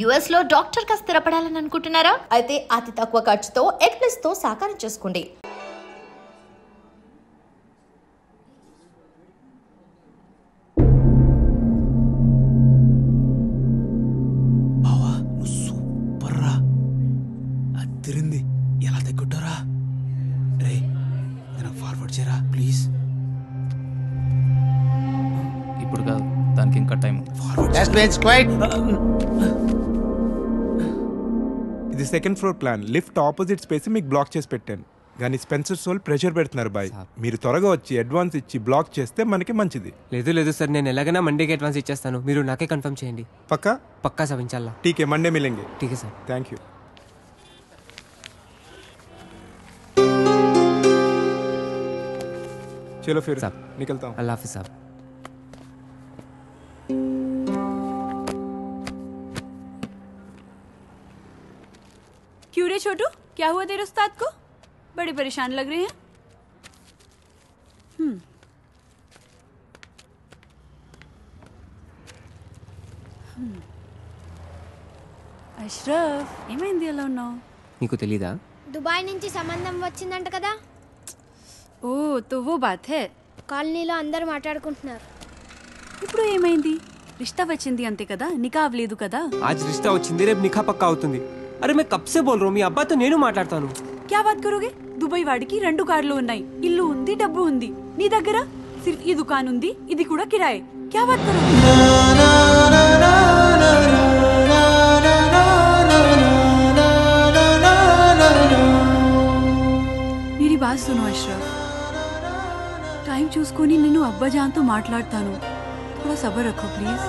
US లో doctor గా స్థిరపడాలని అనుకుంటున్నారా? అయితే అతి తక్కువ ఖర్చుతో ఎగ్ప్లస్ తో సాకారం చేసుకోండి. బావా నువ్వు సూపర్ రా, అదిరింది. ఎలా తగ్గుంటారా రే? నేను ఫార్వర్డ్ చేయరా ప్లీజ్. ఇప్పుడు కాదు, దానికి ఇంకా టైం. ఇది second floor plan. Lift opposite space మీకు బ్లాక్ చేసి పెట్టాను, కానీ స్పెన్సర్ సోల్ ప్రెషర్ పెడుతున్నారు బాయ్. మీరు త్వరగా వచ్చి అడ్వాన్స్ ఇచ్చి బ్లాక్ చేస్తే మనకి మంచిది. లేదు సార్, నేను ఎలాగైనా మండేకి అడ్వాన్స్ ఇచ్చేస్తాను. మీరు నాకే కన్ఫర్మ్ చేయండి. పక్కా सब इंशाल्लाह. ठीक है, मंडे मिलेंगे. ठीक है सर. Thank you. चलो फिर निकलता हूँ. अल्लाह हाफिज़ साहब. क्यों रे छोटू, क्या हुआ तेरे उस्ताद को? बड़े परेशान लग रहे हैं. అష్రఫ్, ఏమైంది అలా ఉన్నావు? నీకు తెలీదా? దుబాయ్ నుంచి సంబంధం వచ్చిందంట కదా. ఓ తో वो बात है. కాలనీలో అందరూ మాట్లాడుకుంటున్నారు. ఇప్పుడు ఏమైంది? రిష్తా వచ్చింది అంతే కదా, నికా అవ్వలేదు కదా. आज रिश्ता వచ్చింది, రేపు నిఖా పక్కా అవుతుంది. అరే मैं कब से बोल रहा हूं, మీ అబ్బాతో నేను మాట్లాడతాను. क्या बात करोगे? దుబాయ్ వాడికి 2 కార్లు ఉన్నాయి, ఇల్లు ఉంది, డబ్బు ఉంది. నీ దగ్గర సిర్ఫ్ ఈ దుకాన్ ఉంది, ఇది కూడా కిరాయే. क्या बात करोगे? मेरी बात सुनो अशरफ, टाइम చూసుకొని నేను అబ్బా జాన్ తో మాట్లాడతాను. थोड़ा सब्र रखो प्लीज.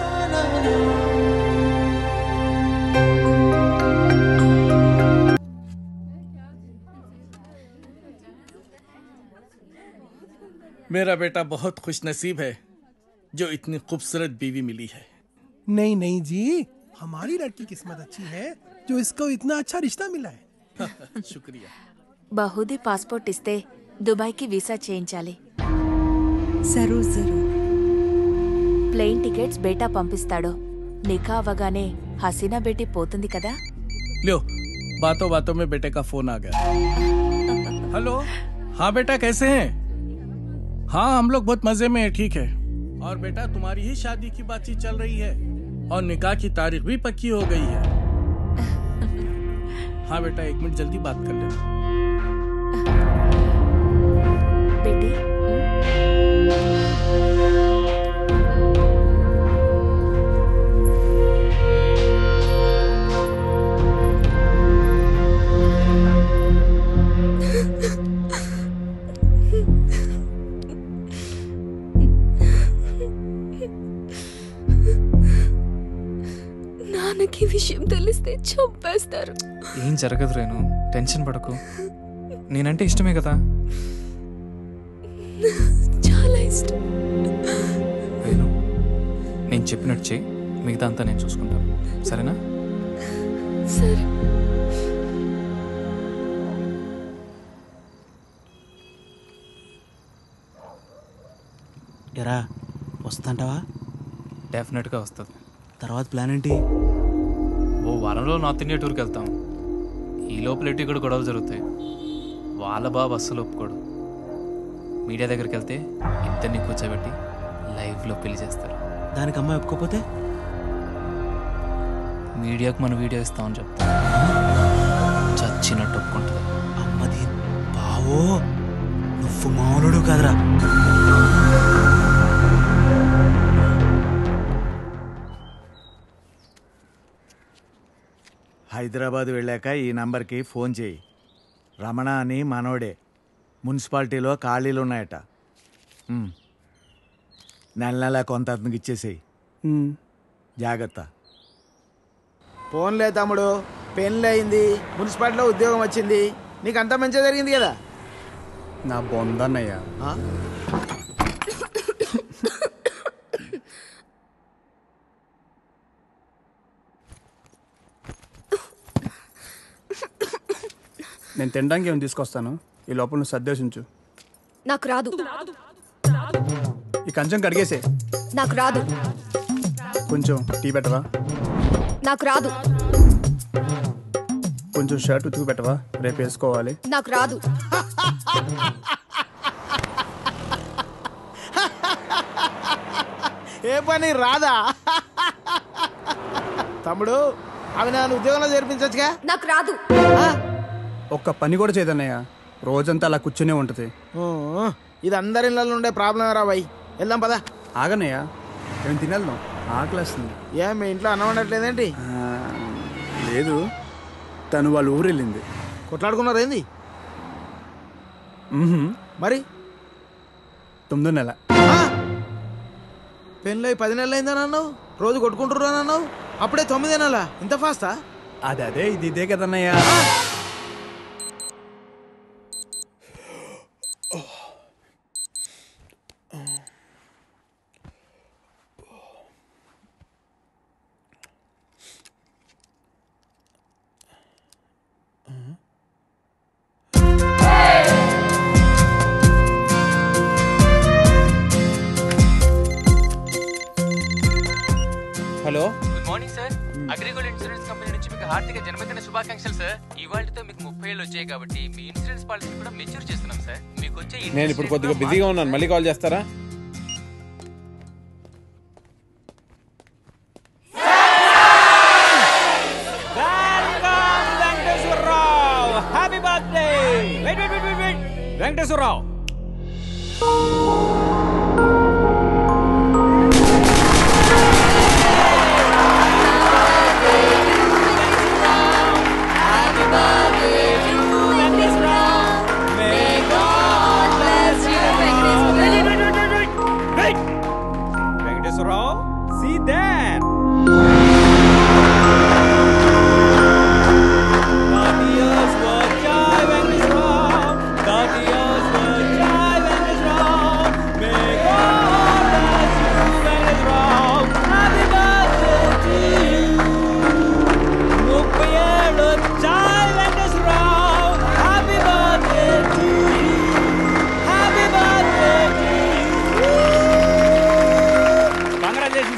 मेरा बेटा बहुत खुशनसीब है जो इतनी खूबसूरत बीवी मिली है. नहीं नहीं जी, हमारी लड़की किस्मत अच्छी है जो इसको इतना अच्छा रिश्ता मिला है. शुक्रिया. బహుదీ పాస్పోర్ట్ ఇస్తే దుబాయ్కి వీసా చేయించాలి. जरूर जरूर. ప్లేన్ టికెట్స్ బేటా పంపిస్తాడో. నిఖా అవగానే హసీనా బేటీ పోతుంది కదా. लो, बातों बातों में बेटे का फोन आ गया. हेलो, हाँ बेटा कैसे हैं? हाँ हम लोग बहुत मजे में हैं, ठीक है. और बेटा तुम्हारी ही शादी की बातचीत चल रही है और निकाह की तारीख भी पक्की हो गई है. हाँ बेटा 1 मिनट जल्दी बात कर लेना. బేటీ నాన్నకి విషయం తెలిస్తే చంపేస్తారు. ఏం జరగదు రేణు, టెన్షన్ పడకు. నేనంటే ఇష్టమే కదా. చాలా ఇష్టం. రేణు, నేను చెప్పినట్టు చెయ్యి, మిగతా అంతా నేను చూసుకుంటాను, సరేనా? సరే. ఎరా వస్తుంటావా? డెఫినెట్గా వస్తుంది. తర్వాత ప్లాన్ ఏంటి? ఓ వారంలో నార్త్ ఇండియా టూర్కి వెళ్తాం. ఈ లోపల ఎటు ఇక్కడ గొడవలు జరుగుతాయి. వాళ్ళ బాబు అస్సలు ఒప్పుకోడు. మీడియా దగ్గరికి వెళ్తే ఇద్దరిని కూర్చోబెట్టి లైవ్లో పెళ్లి చేస్తారు. దానికి అమ్మాయి ఒప్పుకోపోతే మీడియాకు మన వీడియో ఇస్తామని చెప్తా. చచ్చినట్టు ఒప్పుకుంటుంది. అమ్మది బావో, నువ్వు మామూలుడు కాదురా. హైదరాబాద్ వెళ్ళాక ఈ నంబర్కి ఫోన్ చేయి. రమణ అని మనోడే. మున్సిపాలిటీలో ఖాళీలు ఉన్నాయట. నెల నెల కొంత అతనికి ఇచ్చేసేయి. జాగ్రత్త. ఫోన్లే తమ్ముడు, పెళ్ళి అయింది, మున్సిపాలిటీలో ఉద్యోగం వచ్చింది, నీకు అంతా మంచిగా జరిగింది కదా. నా బొందన్నయ్యా. నేను తినడానికి ఏమైనా తీసుకొస్తాను, ఈ లోపల నువ్వు సర్దేశించు. నాకు రాదు. ఈ కంచం కడిగేసే. నాకు రాదు. కొంచెం టీ పెట్టవా? నాకు రాదు. కొంచెం షర్ట్ ఉతికి పెట్టవా, రేపు వేసుకోవాలి. నాకు రాదు. ఏ పని రాదా? తమ్ముడు అవి నన్ను ఉద్యోగంలో చేర్పించచ్చుగా. నాకు రాదు. ఒక్క పని కూడా చేయదన్నయ్య, రోజంతా అలా కూర్చునే ఉంటది. ఇది అందరి ఇళ్ళలో ఉండే ప్రాబ్లం రా బాయ్. వెళ్దాం పదా. ఆగనయ్య, ఏం తినేద్దాం, ఆకలేస్తుంది. ఏ మీ ఇంట్లో అన్నం వండట్లేదేంటి? లేదు, తను వాళ్ళ ఊరు వెళ్ళింది. కొట్లాడుకున్నారు ఏంది మరి? 9వ నెల. పెళ్ళి 10 నెలలు అయిందని అన్నావు, రోజు కొట్టుకుంటుర్రు అని అన్నావు, అప్పుడే 9 నెలలా? ఇంత ఫాస్టా? అదే ఇదే కదన్నయ్య. Hello, good morning sir. Agrigold insurance company నుంచి మీకు హార్దిక జన్మదిన శుభాకాంక్షలు సార్. ఇవాళతో మీకు 30 ఏళ్ళు వచ్చాయి కాబట్టి మీ ఇన్సూరెన్స్ పాలసీ కూడా మెచ్యూర్ చేస్తున్నాం సార్. మీకు వచ్చే నేను ఇప్పుడు కొద్దిగా బిజీగా ఉన్నాను, మళ్ళీ కాల్ చేస్తారా? Happy birthday. Venkateswararao. See that?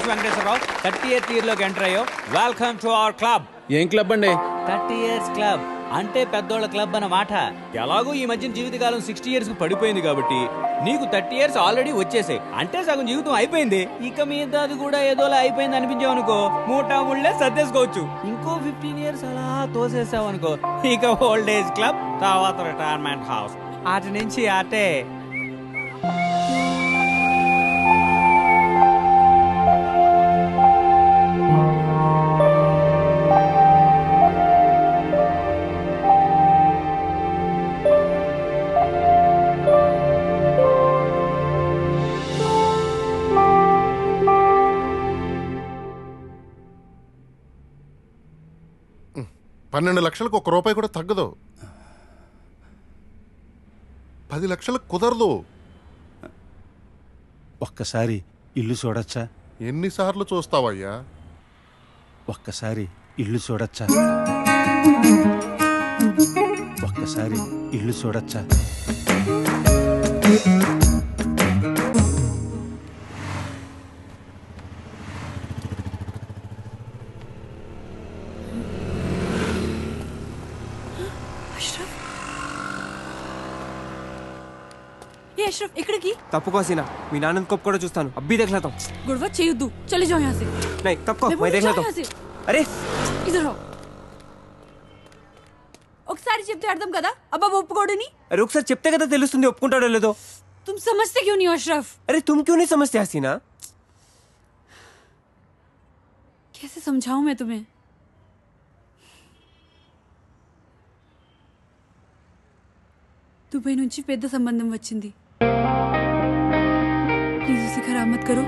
Venkateswararao 30th ఇయర్లోకి ఎంటర్ అయ్యో. Welcome to our club. ఏం క్లబ్ అండి? 30 years క్లబ్ అంటే పెద్దోళ్ళ క్లబ్ అన్నమాట. ఎలాగో ఈ మధ్య జీవితకాలం 60 years కు పడిపోయింది కాబట్టి నీకు 30 years ఆల్రెడీ వచ్చేసాయి, అంటే సగం జీవితం అయిపోయింది. ఇక మీద అది కూడా ఏదోలా అయిపోయింది అనిపించావు అనుకో, మూటా ముళ్ళే సర్దేసుకోవచ్చు. ఇంకో 15 years అలా తోసేసావు అనుకో, ఇక ఓల్డ్ ఏజ్ క్లబ్, తర్వాత రిటైర్మెంట్ హౌస్, అటు నుంచి అటే. $12 లక్షలకు ₹1 కూడా తగ్గదు. 10 లక్షలకు కుదరదు. ఒక్కసారి ఇల్లు చూడొచ్చా? ఎన్నిసార్లు చూస్తావయ్యా? ఒక్కసారి ఇల్లు చూడొచ్చా? ఒక్కసారి ఇల్లు చూడొచ్చా? अशरफ इकड़की तప్పుకో హసీనా, మీ నాన్నని కప్ కూడా చూస్తాను. అబ్బీ देख लेता हूं. गुड़वा చేయొద్దు, चले जाओ यहां से. नहीं तప్పుకో, मैं देख लेता हूं. अरे इधर आओ. ఒకసారి చెప్తే అర్థం కదా, అబ్బా ఒప్పుకోడని. अरे ఒకసారి చెప్తే కదా తెలుస్తుంది ఒప్పుకుంటాడో లేదో. तुम समझते क्यों नहीं हो अशरफ? अरे तुम क्यों नहीं समझते हसीना? कैसे समझाऊं मैं तुम्हें? దుబాయ్ నుంచి పెద్ద సంబంధం వచ్చింది. ప్లీజ్ उसे खराब मत करो.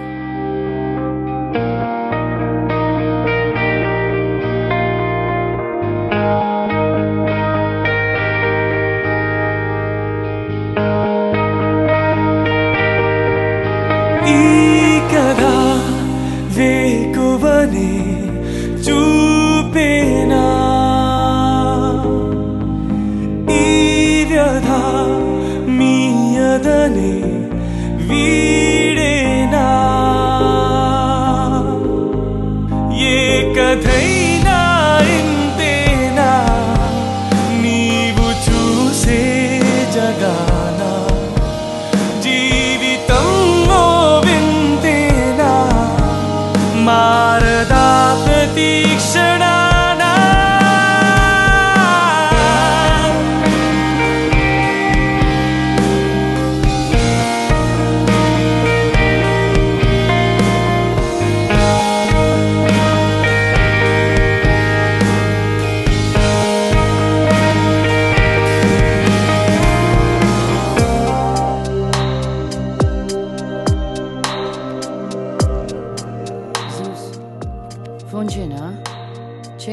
ఈ కథ వేకువని చూపేనా, ఈ వ్యధ మీయదని వీడేనా.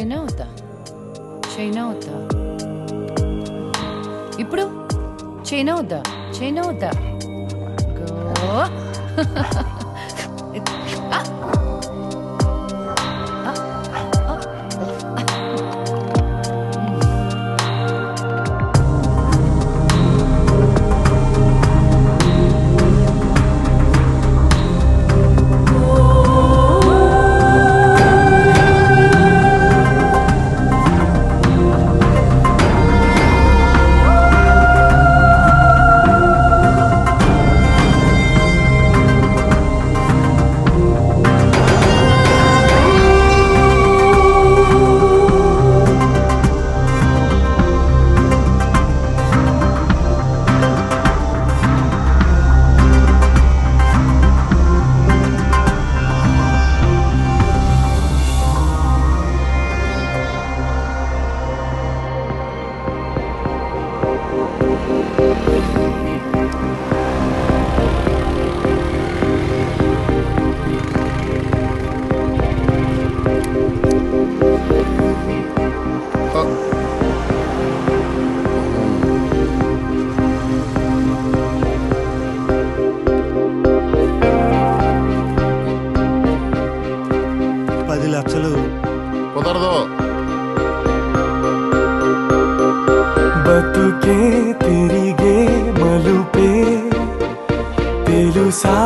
చైనా అవుతా చైనా అవుతా ఇప్పుడు చైనా అవుతా చైనా అవుతా గో కుదరదు. బతుకే తిరిగే మలుపే తెలుసా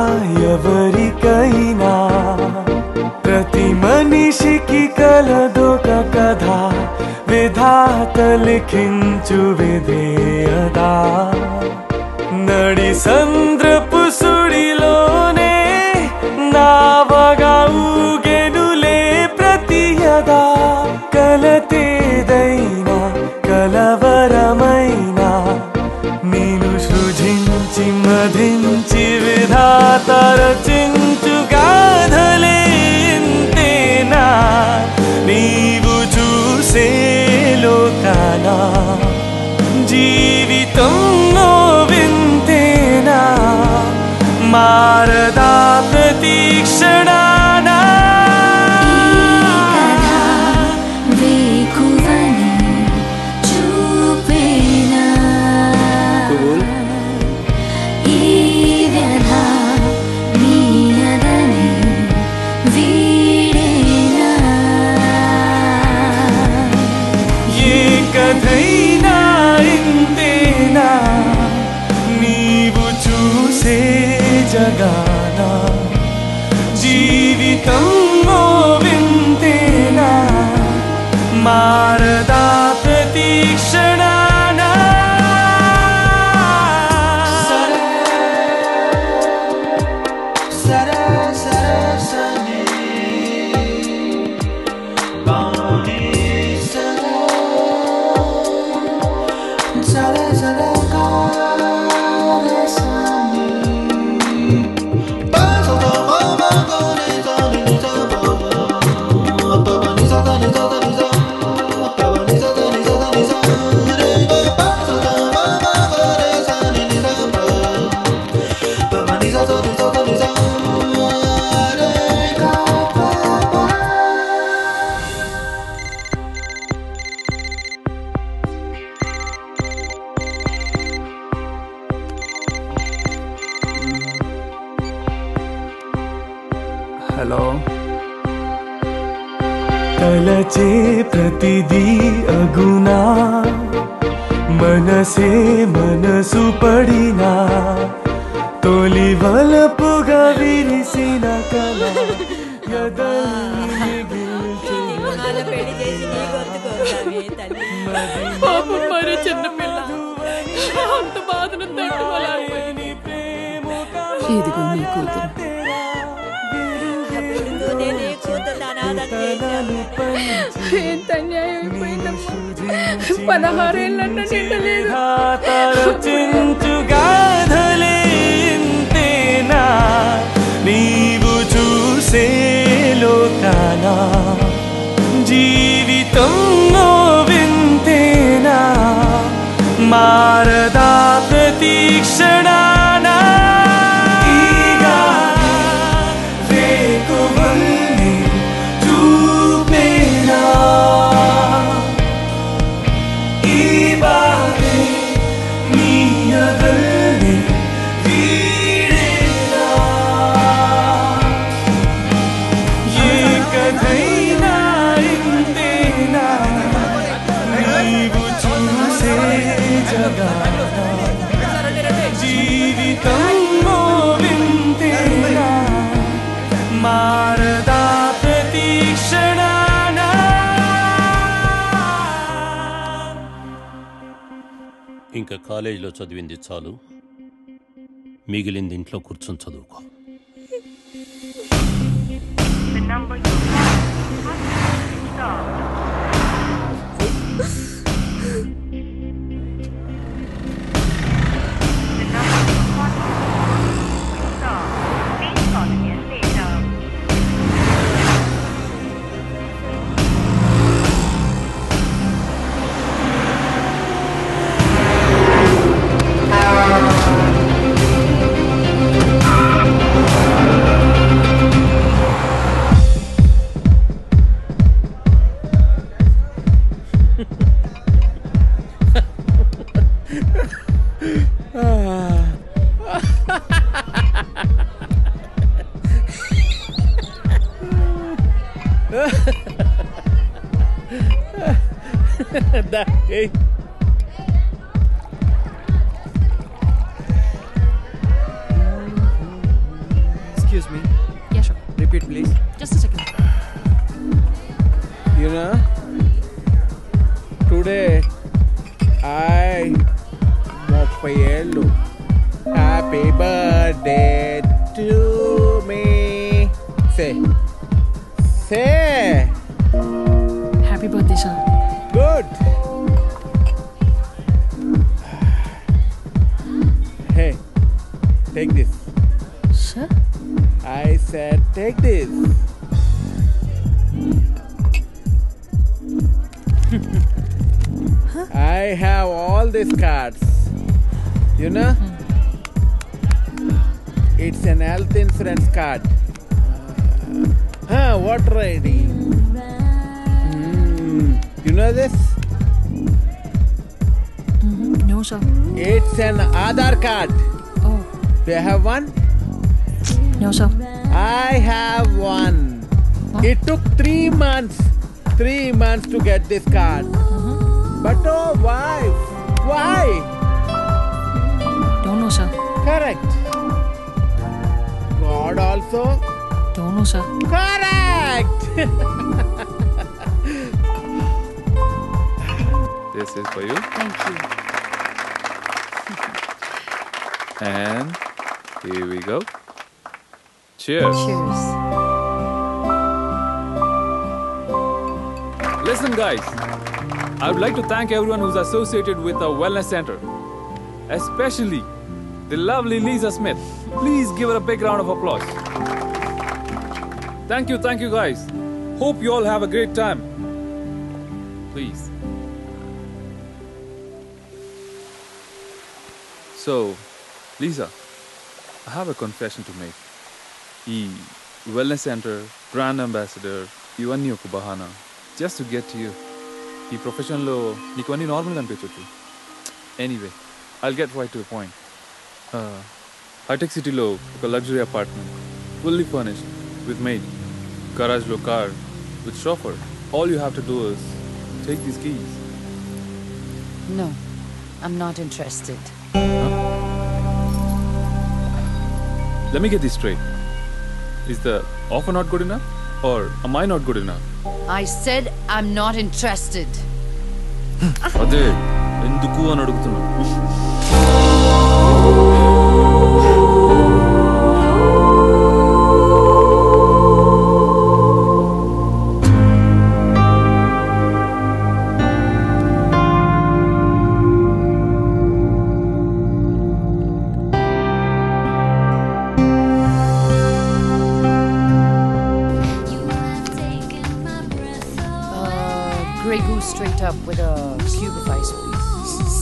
ఎవరికైనా ప్రతి మనిషికి కలదొక కథ విధాత లిఖించు విధేయదా నడి సంద్రపు సుడిలోనే నావగా ఊగెనులే ప్రతియదా కలతేదైనా కలవరమైనా నేను సృజించి మధించి విధాత రచించు గాథలే ఇంతేనా నీవు చూసే లోకానా జీవితం వింతేనా మారదా ప్రతీక్షణానా కథైనా ఇంతేనా నీవు చూసే జగానా జీవితం వింతేనా మారదా ప్రతీక్షణానా హలో తలచే ప్రతిదీ అగునా మనసే మనసు పడినా తొలి వలపుగా విరిసిన కళ మరో చిన్నపిల్ల అంత బాధను తట్టుకోలేకపోయింది. ఇదిగో నీ కూతురు. ఎంత అన్యాయం అయిపోయిందమ్మా. 16 ఏళ్ళన్నా నిండలేదు. నీవు చూసే లోకానా జీవితం వింతేనా మారదా ప్రతీక్షణానా వేకువల్ని చూపేనా జీవితంలో వింతేనా మారదా ప్రతి క్షణాన. ఇంకా కాలేజీలో చదివింది చాలు, మిగిలింది ఇంట్లో కూర్చొని చదువుకో. Hey. Excuse me. Yeah, sure. Repeat, please. Just a second. You know, today I Mopayelu. Happy birthday to me. Say. Happy birthday, sir. Good. Hey, take this. Sir? I said take this. I have all these cards. You know? It's an health insurance card. Water ID. You know this? No, sir. It's an Aadhaar card. Oh. Do you have one? No, sir. I have one. It took 3 months. 3 months to get this card. But oh, why? Why? Don't know, sir. Correct. God also? Don't know, sir. Correct! This is for you. Thank you. And here we go. Cheers. Cheers. Listen, guys. I would like to thank everyone who's associated with our wellness center, especially the lovely Lisa Smith. Please give her a big round of applause. Thank you guys. Hope you all have a great time. Please. So, Lisa, I have a confession to make. ఈ wellness center, brand ambassador, ఇవన్నీ ఒక బహానా. Just to get to you. ఈ ప్రొఫెషన్లో నీకు అన్నీ నార్మల్గా అనిపించవచ్చు. Anyway, I'll get right to the point. High tech సిటీలో ఒక luxury apartment, fully furnished, with maid, garage లో car, with chauffeur. All you have to do is take these keys. No, I'm not interested. Let me get this straight. Is the offer not good enough? Or am I not good enough? I said I'm not interested. అదే ఎందుకు అని అడుగుతున్నా. Grey Goose straight up with a cube of ice, please.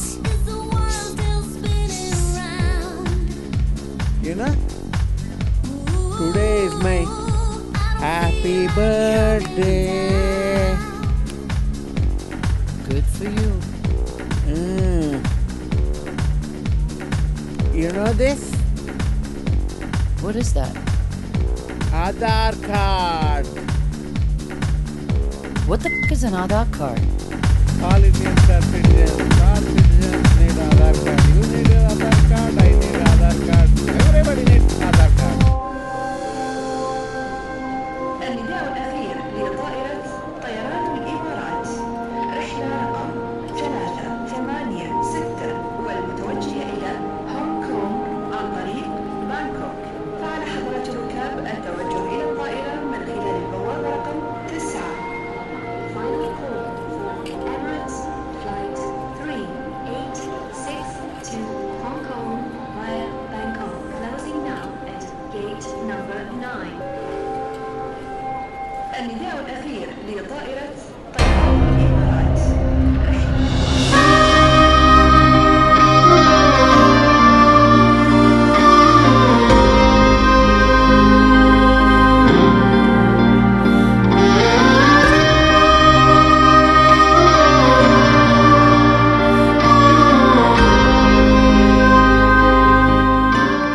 You know, today is my happy birthday. Good for you. You know this? What is that? Aadhaar card. What the f*** is an Aadhaar card? All Indians are citizens. All citizens need Aadhaar Aadhaar card. You need your Aadhaar card. I need Aadhaar card. Everybody needs Aadhaar card. النداء الأخير لطائرة طيران الإمارات رحلة رقم 386 والمتوجهة إلى هونغ كونغ عن طريق بانكوك. فعلى حضرة الركاب التوجه إلى الطائرة من خلال البوابة رقم 9. Final call for Emirates Flight 3862 to Hong Kong via Bangkok. Closing now at gate number 9. النداء الأخير لطائرة طيران الإمارات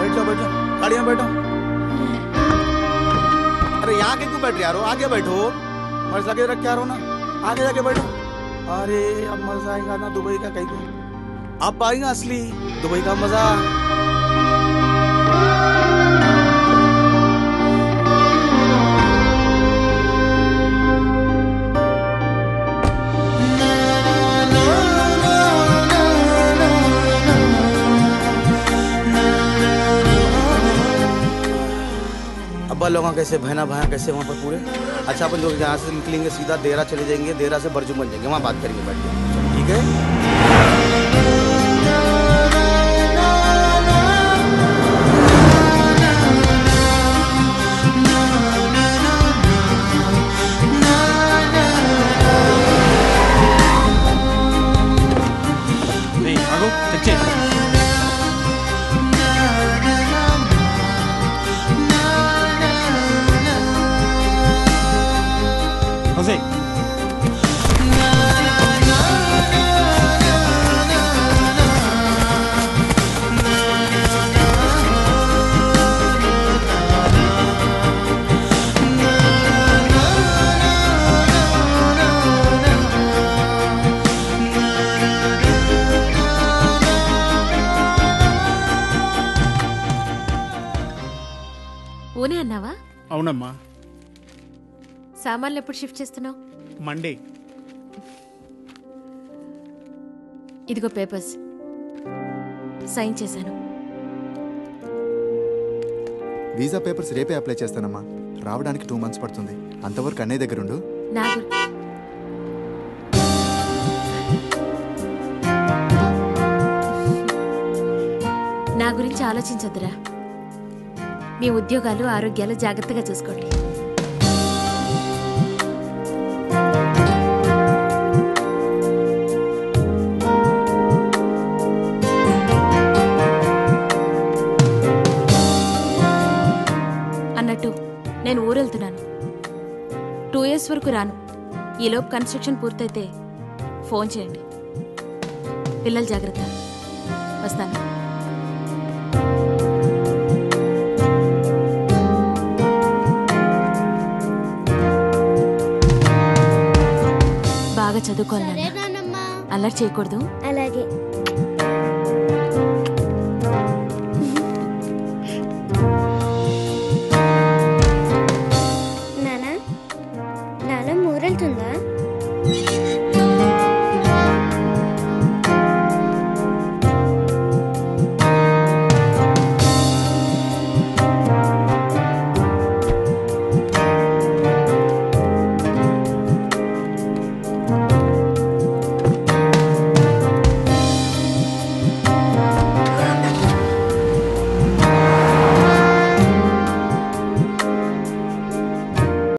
बैठ जाओ गाड़ी में बैठो। अरे यहाँ के क्यों बैठ रहे यारो? आगे बैठो, मर्ज लगे रख के आ रहो ना, आगे जाके बैठो। अरे अब मजा आएगा ना दुबई का कहीं को। अब आएगा असली दुबई का मजा। अब्बा लोग कैसे, बहना भाया कैसे वहाँ पर पूरे? अच्छा अपन लोग यहाँ से निकलेंगे सीधा देरा चले जाएंगे, देरा से बरजू बन जाएंगे, वहाँ बात करेंगे बैठ के, ठीक है? Jose. ఓనే అన్నావా? అవునమ్మా. సామాన్లు ఎప్పుడు షిఫ్ట్ చేస్తున్నావు? మండే. ఇదిగో పేపర్స్ సైన్ చేశాను. వీసా పేపర్స్ రేపే అప్లై చేస్తానమ్మా. రావడానికి 2 months పడుతుంది. అంతవరకు అన్నయ్య దగ్గరుండు. నా గురించి ఆలోచించొద్దురా. మీ ఉద్యోగాలు ఆరోగ్యాలు జాగ్రత్తగా చూసుకోండి. అన్నట్టు నేను ఊరెళ్తున్నాను. 2 years వరకు రాను. ఈలోపు కన్స్ట్రక్షన్ పూర్తయితే ఫోన్ చేయండి. పిల్లలు జాగ్రత్త. వస్తాను. బాగా చదువుకోవాలి. అల్లరి చేయకూడదు. అలాగే.